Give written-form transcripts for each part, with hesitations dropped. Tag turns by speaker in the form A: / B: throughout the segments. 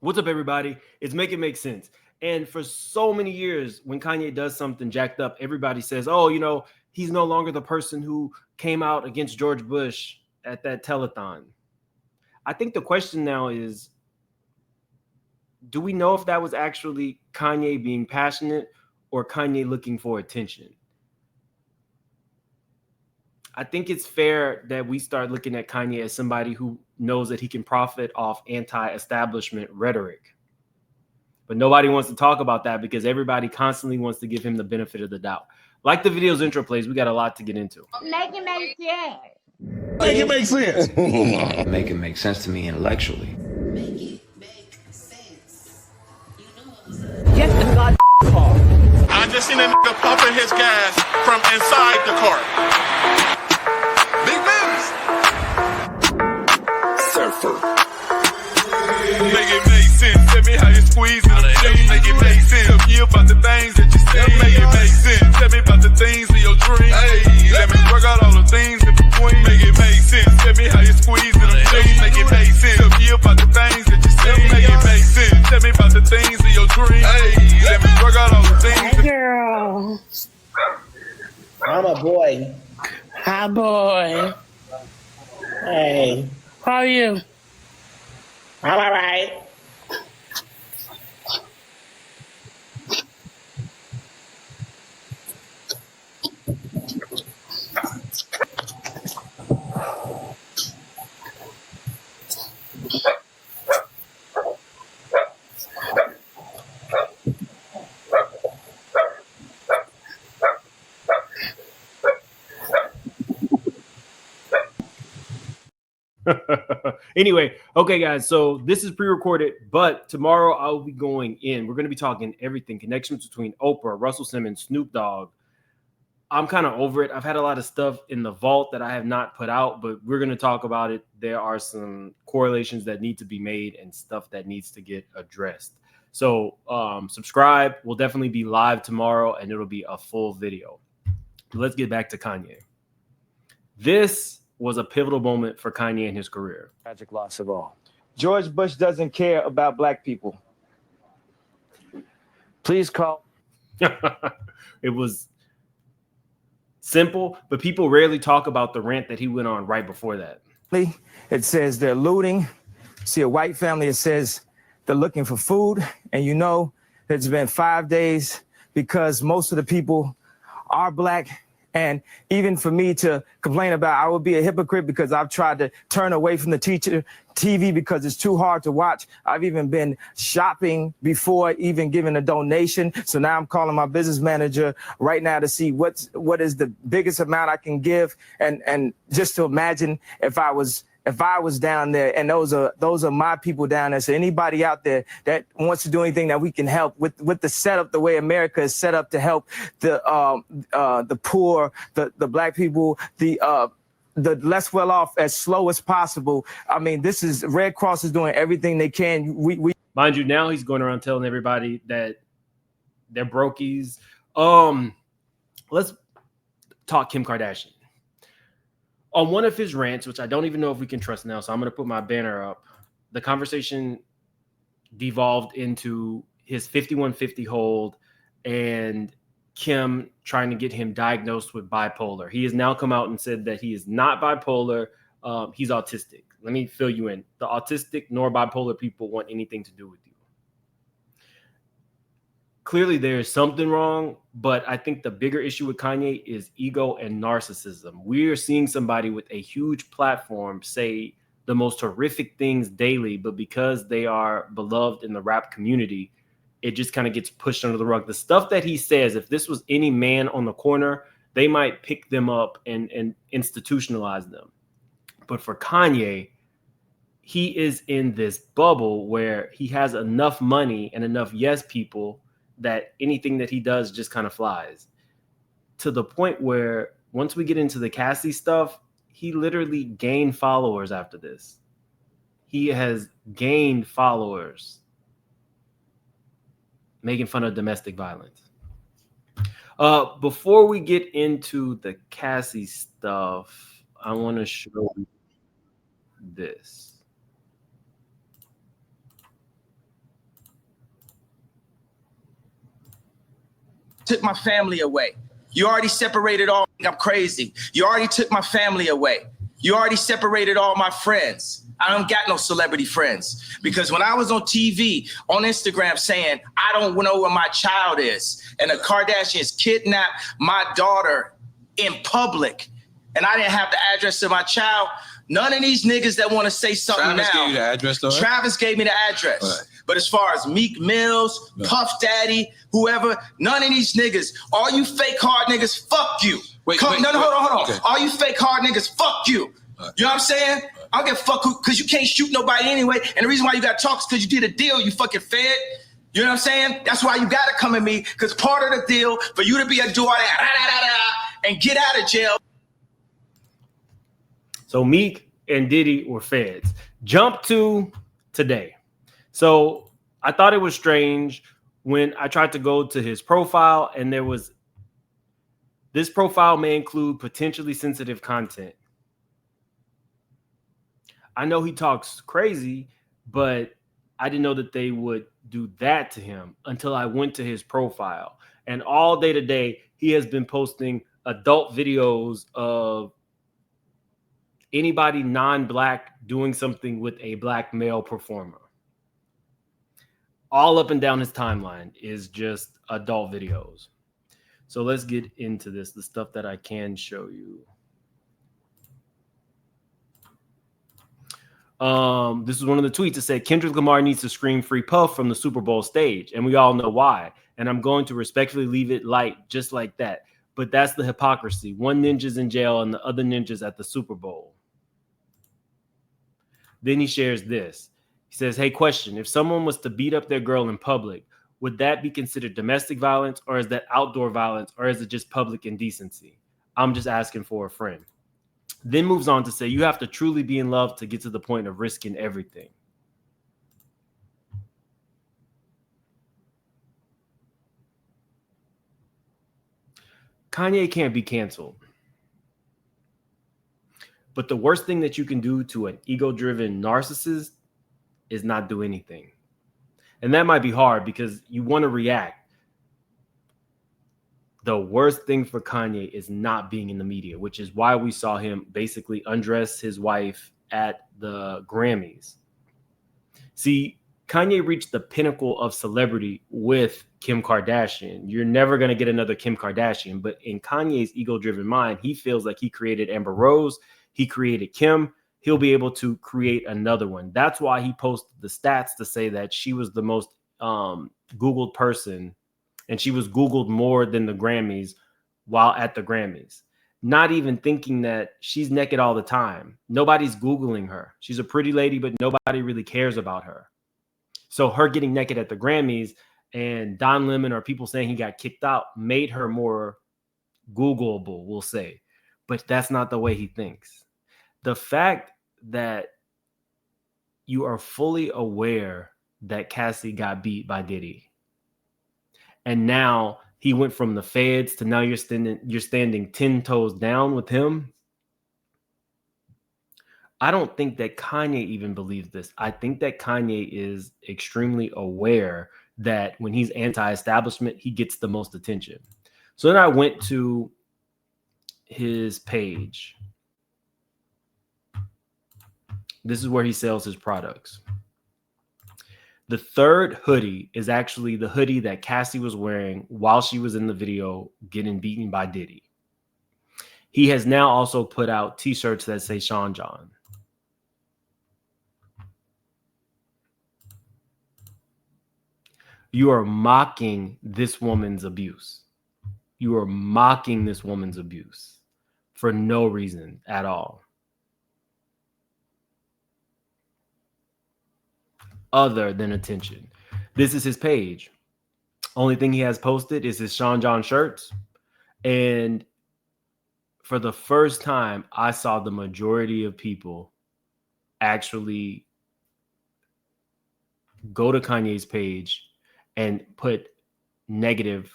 A: What's up, everybody? It's Make It Make Sense. And for so many years, when Kanye does something jacked up, everybody says, oh, he's no longer the person who came out against George Bush at that telethon. I think the question now is, do we know if that was actually Kanye being passionate or Kanye looking for attention? I think it's fair that we start looking at Kanye as somebody who knows that he can profit off anti-establishment rhetoric. But nobody wants to talk about that because everybody constantly wants to give him the benefit of the doubt. Like the video's intro plays, we got a lot to get into.
B: Make it make sense.
C: Make it make sense.
D: Make it make sense to me intellectually.
E: Make it make sense. You know what I'm saying?
B: Get the god car.
C: I just seen a nigga pumping his gas from inside the car. Big business. Surfer. Make it make sense. Tell me how you squeeze it. Make it make sense. Tell me about the things that you see. Make it make sense. Tell me about the things of your dreams. Hey, let me work out all the things in between. Make it make sense. Tell me how you squeeze it. Make it make sense. Tell me about the things that you see. Make it make sense. Tell me about the things of your dreams. Hey, let me work out all the things.
B: Hey, girl.
F: I'm a boy.
G: Hi, boy.
F: Hey,
G: How are you?
F: I'm all right.
A: Anyway, okay, guys, so this is pre-recorded, but tomorrow I'll be going in. We're going to be talking everything, connections between Oprah, Russell Simmons, Snoop Dogg. I'm kind of over it. I've had a lot of stuff in the vault that I have not put out, but we're going to talk about it. There are some correlations that need to be made and stuff that needs to get addressed. So subscribe. We'll definitely be live tomorrow, and it'll be a full video. Let's get back to Kanye. This was a pivotal moment for Kanye in his career.
H: Tragic loss of all. George Bush doesn't care about black people. Please call.
A: It was simple, but people rarely talk about the rant that he went on right before that.
H: It says they're looting. See a white family, it says they're looking for food. And you know, it's been 5 days because most of the people are black. And even for me to complain about, I would be a hypocrite because I've tried to turn away from the TV because it's too hard to watch. I've even been shopping before even giving a donation. So now I'm calling my business manager right now to see what is the biggest amount I can give. And just to imagine if I was down there, and those are my people down there. So anybody out there that wants to do anything that we can help with the setup, the way America is set up to help the poor, the black people, the less well off as slow as possible. I mean, this is Red Cross is doing everything they can. We
A: mind you, now he's going around telling everybody that they're brokies. Let's talk Kim Kardashian. On one of his rants, which I don't even know if we can trust now, so I'm going to put my banner up, the conversation devolved into his 5150 hold and Kim trying to get him diagnosed with bipolar. He has now come out and said that he is not bipolar. He's autistic. Let me fill you in. The autistic nor bipolar people want anything to do with you. Clearly, there's something wrong, but I think the bigger issue with Kanye is ego and narcissism. We are seeing somebody with a huge platform say the most horrific things daily, but because they are beloved in the rap community, it just kind of gets pushed under the rug. The stuff that he says, if this was any man on the corner, they might pick them up and institutionalize them. But for Kanye, he is in this bubble where he has enough money and enough yes people that anything that he does just kind of flies, to the point where once we get into the CASSIE stuff, he literally gained followers after this. He has gained followers making fun of domestic violence. Before we get into the CASSIE stuff, I want to show you this.
H: took my family away. You already separated all. I'm crazy. You already took my family away. You already separated all my friends. I don't got no celebrity friends. Because when I was on TV, on Instagram saying, I don't know where my child is, and the Kardashians kidnapped my daughter in public, and I didn't have the address of my child, none of these niggas that want to say something
I: Travis
H: now.
I: gave you the address, though, right?
H: Travis gave me the address.
I: Right.
H: But as far as Meek Mills, Puff Daddy, whoever, none of these niggas, all you fake hard niggas, fuck you. Hold on. Okay. All you fake hard niggas, fuck you. Right. You know what I'm saying? I don't give a fuck who, because you can't shoot nobody anyway. And the reason why you got to talk is because you did a deal, you fucking fed. You know what I'm saying? That's why you got to come at me, because part of the deal for you to be a do all that and get out of jail.
A: So Meek and Diddy were feds. Jump to today. So I thought it was strange when I tried to go to his profile, and there was, this profile may include potentially sensitive content. I know he talks crazy, but I didn't know that they would do that to him until I went to his profile. And all day today, he has been posting adult videos of anybody non-black doing something with a black male performer. All up and down his timeline is just adult videos. So let's get into this, the stuff that I can show you. This is one of the tweets that said, Kendrick Lamar needs to scream free Puff from the Super Bowl stage. And we all know why. And I'm going to respectfully leave it light just like that. But that's the hypocrisy. One ninja's in jail and the other ninja's at the Super Bowl. Then he shares this. He says, hey, question. If someone was to beat up their girl in public, would that be considered domestic violence, or is that outdoor violence, or is it just public indecency? I'm just asking for a friend. Then moves on to say, you have to truly be in love to get to the point of risking everything. Kanye can't be canceled. But the worst thing that you can do to an ego-driven narcissist is not do anything. And that might be hard because you want to react. The worst thing for Kanye is not being in the media, which is why we saw him basically undress his wife at the Grammys. See, Kanye reached the pinnacle of celebrity with Kim Kardashian. You're never going to get another Kim Kardashian, but in Kanye's ego-driven mind, he feels like he created Amber Rose, he created Kim, he'll be able to create another one. That's why he posted the stats to say that she was the most Googled person, and she was Googled more than the Grammys while at the Grammys. Not even thinking that she's naked all the time. Nobody's Googling her. She's a pretty lady, but nobody really cares about her. So her getting naked at the Grammys and Don Lemon or people saying he got kicked out made her more Googleable, we'll say. But that's not the way he thinks. The fact that you are fully aware that Cassie got beat by Diddy, and now he went from the feds to now you're standing 10 toes down with him. I don't think that Kanye even believes this. I think that Kanye is extremely aware that when he's anti-establishment, he gets the most attention. So then I went to his page. This is where he sells his products. The third hoodie is actually the hoodie that Cassie was wearing while she was in the video getting beaten by Diddy. He has now also put out t-shirts that say Sean John. You are mocking this woman's abuse. You are mocking this woman's abuse for no reason at all, other than attention. This is his page. Only thing he has posted is his Sean John shirts. And for the first time, I saw the majority of people actually go to Kanye's page and put negative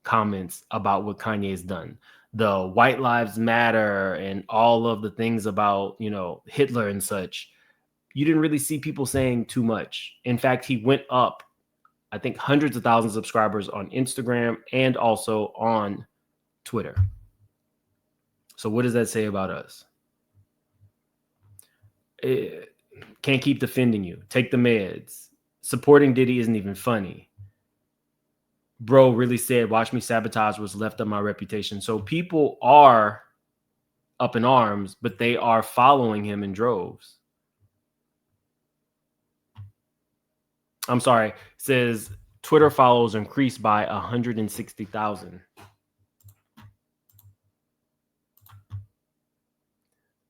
A: comments about what Kanye has done. The White Lives Matter and all of the things about, you know, Hitler and such. You didn't really see people saying too much. In fact, he went up I think, hundreds of thousands of subscribers on Instagram and also on Twitter. So what does that say about us? Can't keep defending you. Take the meds. Supporting Diddy isn't even funny. Bro really said, watch me sabotage what's left of my reputation. So people are up in arms, but they are following him in droves. I'm sorry. It says Twitter followers increased by 160,000.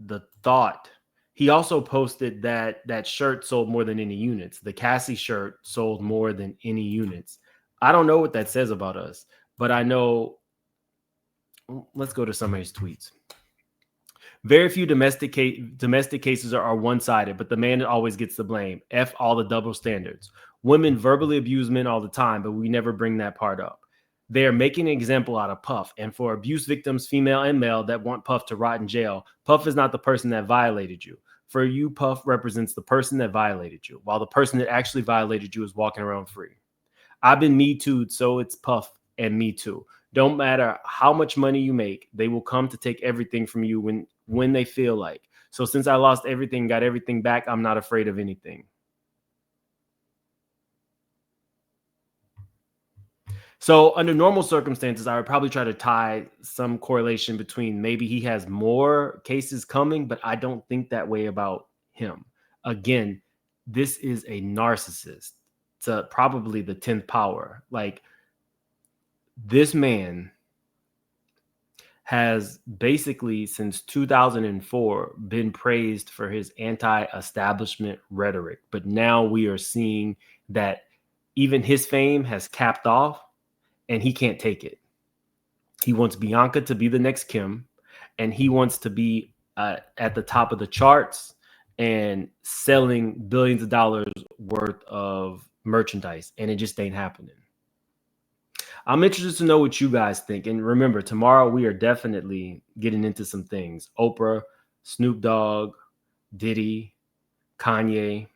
A: The thought. He also posted that that shirt sold more than any units. The CASSIE shirt sold more than any units. I don't know what that says about us, but I know. Let's go to some of his tweets. Very few domestic cases are one-sided, but the man always gets the blame. F all the double standards. Women verbally abuse men all the time, but we never bring that part up. They are making an example out of Puff, and for abuse victims, female and male, that want Puff to rot in jail, Puff is not the person that violated you. For you, Puff represents the person that violated you, while the person that actually violated you is walking around free. I've been Me Too'd, so it's Puff and Me Too. Don't matter how much money you make, they will come to take everything from you when they feel like. So since I lost everything, got everything back, I'm not afraid of anything. So under normal circumstances, I would probably try to tie some correlation between maybe he has more cases coming, but I don't think that way about him. Again, this is a narcissist. It's probably the 10th power. Like, this man has basically since 2004 been praised for his anti-establishment rhetoric. But now we are seeing that even his fame has capped off and he can't take it. He wants Bianca to be the next Kim, and he wants to be at the top of the charts and selling billions of dollars worth of merchandise, and it just ain't happening. I'm interested to know what you guys think. And remember, tomorrow we are definitely getting into some things. Oprah, Snoop Dogg, Diddy, Kanye.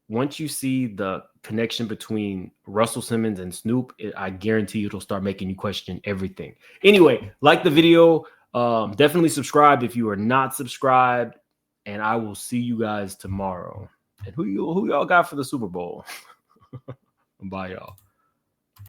A: Once you see the connection between Russell Simmons and Snoop, I guarantee it'll start making you question everything. Anyway, like the video. Definitely subscribe if you are not subscribed. And I will see you guys tomorrow. And who y'all got for the Super Bowl? Bye, y'all.